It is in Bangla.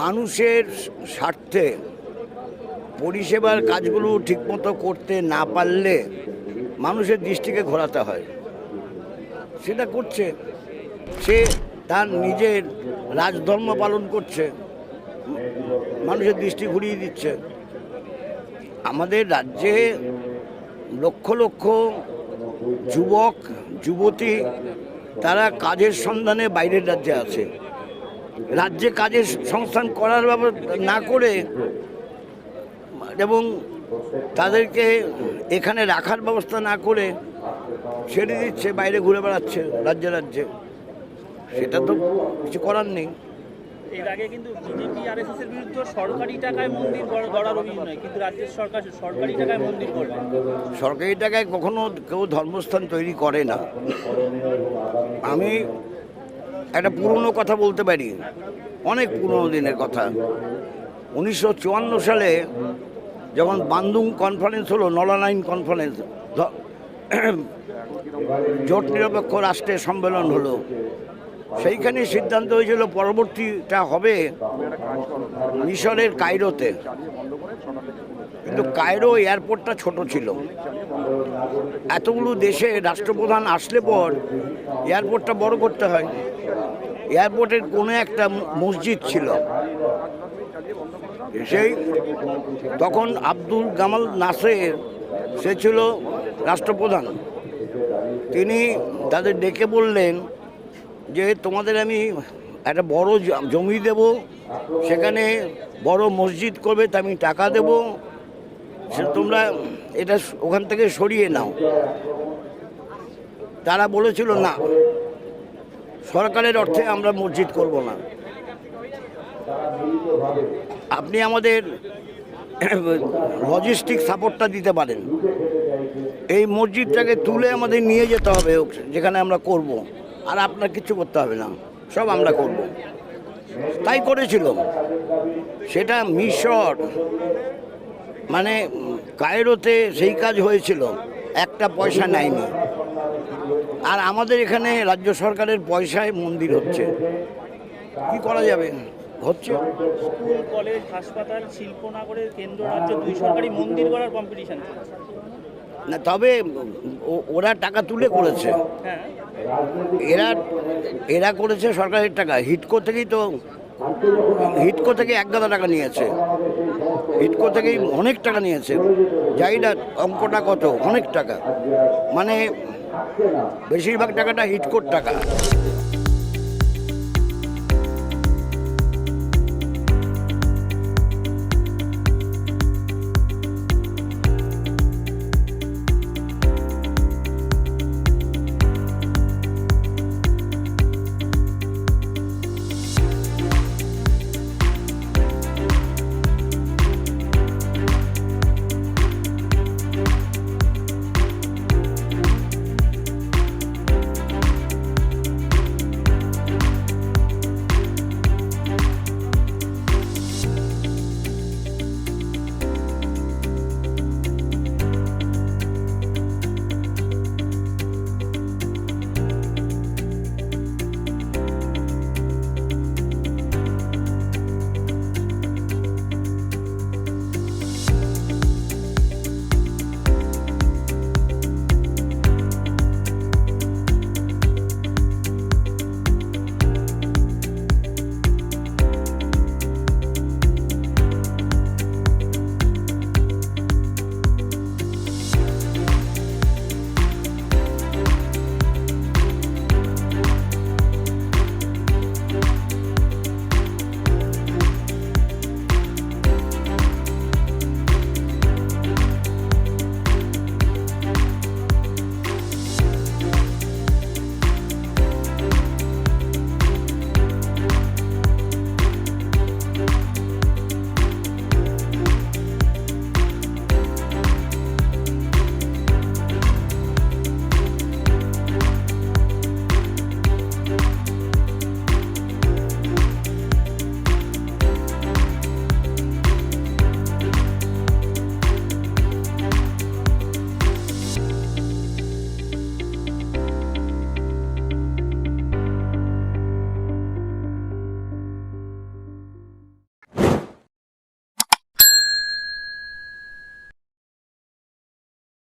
মানুষের স্বার্থে পরিষেবার কাজগুলো ঠিকমতো করতে না পারলে মানুষের দৃষ্টিকে ঘোরাতে হয়। সেটা করছে, সে তার নিজের রাজধর্ম পালন করছে, মানুষের দৃষ্টি ঘুরিয়ে দিচ্ছে। আমাদের রাজ্যে লক্ষ লক্ষ যুবক যুবতী তারা কাজের সন্ধানে বাইরের রাজ্যে আছে। রাজ্যে কাজের সংস্থান করার ব্যবস্থা না করে এবং তাদেরকে এখানে রাখার ব্যবস্থা না করে ছেড়ে দিচ্ছে, বাইরে ঘুরে বেড়াচ্ছে রাজ্যে রাজ্যে। সেটা তো কিছু করার নেই। এর আগে কিন্তু বিজেপি আরএসএস এর বিরুদ্ধে সরকারি টাকায় মন্দির গড়ার অভিযোগ নয়, কিন্তু রাজ্যের সরকার সরকারি টাকায় মন্দির করবে। সরকারি টাকায় কখনো কেউ ধর্মস্থান তৈরি করে না। আমি একটা পুরনো কথা বলতে পারি, অনেক পুরনো দিনের কথা। 1954 সালে যখন বান্দুং কনফারেন্স হলো, নলানাইন কনফারেন্স, জোট নিরপেক্ষ রাষ্ট্রের সম্মেলন হলো, সেইখানে সিদ্ধান্ত হয়েছিল পরবর্তীটা হবে মিশরের কায়রোতে। কিন্তু কায়রো এয়ারপোর্টটা ছোট ছিল। এতগুলো দেশে রাষ্ট্রপ্রধান আসলে পর এয়ারপোর্টটা বড় করতে হয়। এয়ারপোর্টের কোনো একটা মসজিদ ছিল, সেই তখন আব্দুল গামাল নাসের, সে ছিল রাষ্ট্রপ্রধান। তিনি তাদের ডেকে বললেন যে তোমাদের আমি একটা বড় জমি দেব, সেখানে বড় মসজিদ করবে, তা আমি টাকা দেব, সে তোমরা এটা ওখান থেকে সরিয়ে নাও। তারা বলেছিল না, সরকারের অর্থে আমরা মসজিদ করব না, আপনি আমাদের লজিস্টিক সাপোর্টটা দিতে পারেন, এই মসজিদটাকে তুলে আমাদের নিয়ে যেতে হবে যেখানে আমরা করব, আর আপনার কিছু করতে হবে না, সব আমরা করব। তাই করেছিল। সেটা মিশর মানে কায়রোতে সেই কাজ হয়েছিল, একটা পয়সা নেয়নি। আর আমাদের এখানে রাজ্য সরকারের পয়সায় মন্দির হচ্ছে, কি করা যাবে, হচ্ছে। স্কুল, কলেজ, হাসপাতাল, শিল্পনগরের কেন্দ্র রাজ্য দুই সরকারি মন্দির গড়ার কম্পিটিশন না, তবে ওরা টাকা তুলে করেছে। হ্যাঁ, এরা করেছে সরকারের টাকা। হিটকো থেকে 1 গাদা টাকা নিয়েছে, হিটকো থেকেই অনেক টাকা নিয়েছে। যাই না অঙ্কটা কত, অনেক টাকা, মানে বেশিরভাগ টাকাটা হিটকোর টাকা।